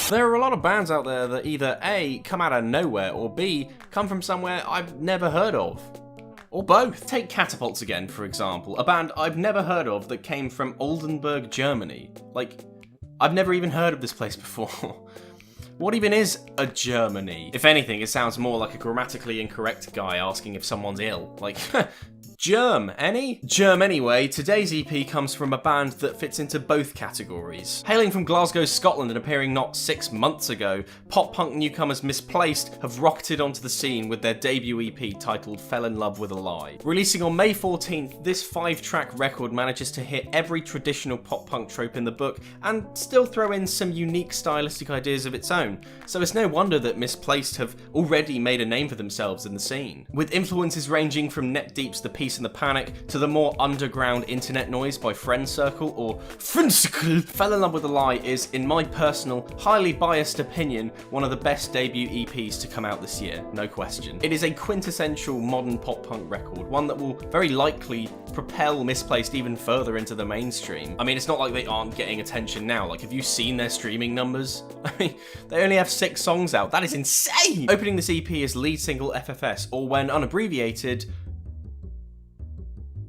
There are a lot of bands out there that either A, come out of nowhere, or B, come from somewhere I've never heard of. Or both. Take Catapults again, for example, a band I've never heard of that came from Oldenburg, Germany. Like, I've never even heard of this place before. What even is a Germany? If anything, it sounds more like a grammatically incorrect guy asking if someone's ill. Like, Germ, any? Germ anyway, today's EP comes from a band that fits into both categories. Hailing from Glasgow, Scotland and appearing not 6 months ago, pop-punk newcomers Misplaced have rocketed onto the scene with their debut EP titled Fell in Love with a Lie. Releasing on May 14th, this 5-track record manages to hit every traditional pop-punk trope in the book and still throw in some unique stylistic ideas of its own, so it's no wonder that Misplaced have already made a name for themselves in the scene. With influences ranging from Neck Deep's The Peace and the Panic to the more underground internet noise by Friend Circle or Friendcircle, Fell in Love with a Lie is, in my personal, highly biased opinion, one of the best debut EPs to come out this year, no question. It is a quintessential modern pop-punk record, one that will very likely propel Misplaced even further into the mainstream. I mean, it's not like they aren't getting attention now. Like, have you seen their streaming numbers? I mean, they only have 6 songs out. That is insane! Opening this EP is lead single FFS, or when unabbreviated,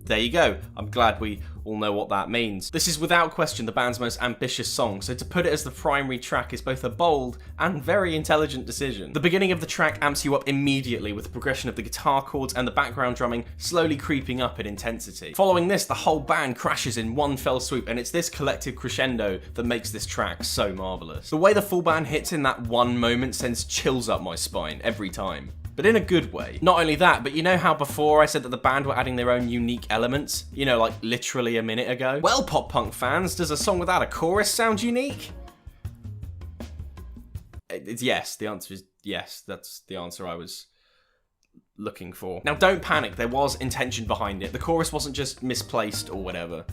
there you go. I'm glad we all know what that means. This is without question the band's most ambitious song, so to put it as the primary track is both a bold and very intelligent decision. The beginning of the track amps you up immediately with the progression of the guitar chords and the background drumming slowly creeping up in intensity. Following this, the whole band crashes in one fell swoop, and it's this collective crescendo that makes this track so marvellous. The way the full band hits in that one moment sends chills up my spine every time. But in a good way. Not only that, but you know how before I said that the band were adding their own unique elements? You know, like literally a minute ago? Well, pop-punk fans, does a song without a chorus sound unique? It's yes, the answer is yes. That's the answer I was looking for. Now don't panic, there was intention behind it. The chorus wasn't just misplaced or whatever.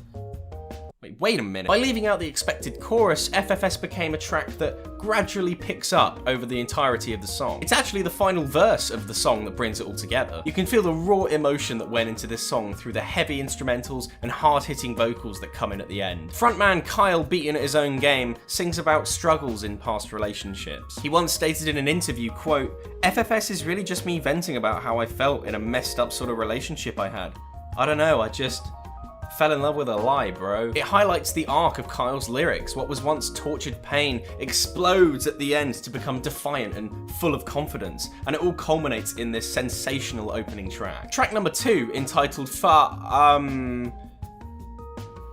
Wait a minute. By leaving out the expected chorus, FFS became a track that gradually picks up over the entirety of the song. It's actually the final verse of the song that brings it all together. You can feel the raw emotion that went into this song through the heavy instrumentals and hard-hitting vocals that come in at the end. Frontman Kyle, beaten at his own game, sings about struggles in past relationships. He once stated in an interview, quote, "FFS is really just me venting about how I felt in a messed up sort of relationship I had. I don't know, I just fell in love with a lie, bro." It highlights the arc of Kyle's lyrics. What was once tortured pain explodes at the end to become defiant and full of confidence, and it all culminates in this sensational opening track. Track number 2, entitled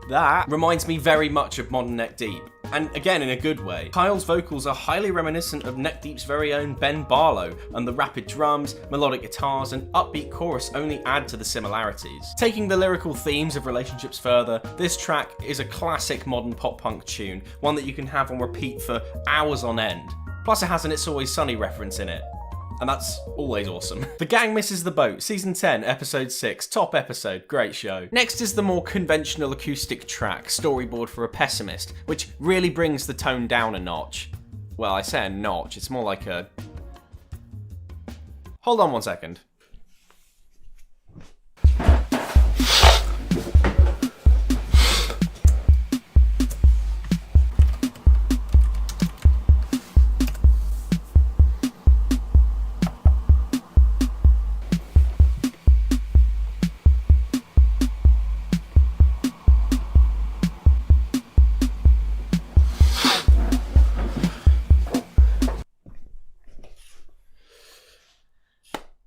That reminds me very much of modern Neck Deep. And again, in a good way. Kyle's vocals are highly reminiscent of Neck Deep's very own Ben Barlow, and the rapid drums, melodic guitars, and upbeat chorus only add to the similarities. Taking the lyrical themes of relationships further, this track is a classic modern pop-punk tune, one that you can have on repeat for hours on end. Plus it has an It's Always Sunny reference in it. And that's always awesome. The Gang Misses the Boat, Season 10, Episode 6, top episode, great show. Next is the more conventional acoustic track, Storyboard for a Pessimist, which really brings the tone down a notch. Well, I say a notch, it's more like a... Hold on 1 second.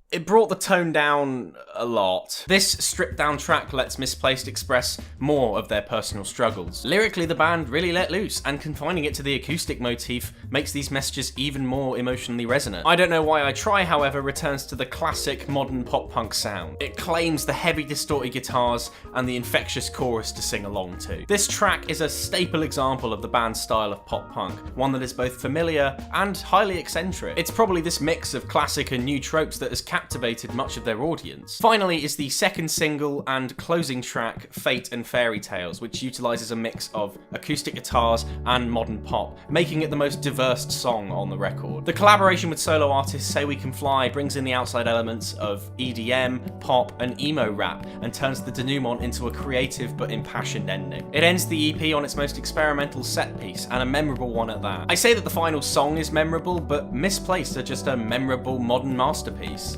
It brought the tone down a lot. This stripped down track lets Misplaced express more of their personal struggles. Lyrically, the band really let loose, and confining it to the acoustic motif makes these messages even more emotionally resonant. I Don't Know Why I Try, however, returns to the classic modern pop-punk sound. It claims the heavy distorted guitars and the infectious chorus to sing along to. This track is a staple example of the band's style of pop-punk, one that is both familiar and highly eccentric. It's probably this mix of classic and new tropes that has captivated much of their audience. Finally is the second single and closing track, Fate and Fairy Tales, which utilises a mix of acoustic guitars and modern pop, making it the most diverse song on the record. The collaboration with solo artist Say We Can Fly brings in the outside elements of EDM, pop and emo rap and turns the denouement into a creative but impassioned ending. It ends the EP on its most experimental set piece, and a memorable one at that. I say that the final song is memorable, but Misplaced are just a memorable modern masterpiece.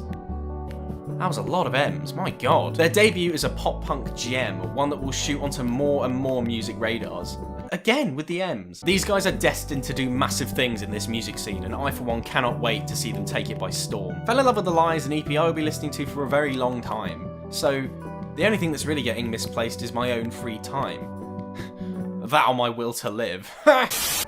That was a lot of M's, my god. Their debut is a pop-punk gem, one that will shoot onto more and more music radars. Again, with the M's. These guys are destined to do massive things in this music scene, and I for one cannot wait to see them take it by storm. Fell in Love with the Lies, an EP I will be listening to for a very long time, so the only thing that's really getting misplaced is my own free time. That or my will to live. Alright.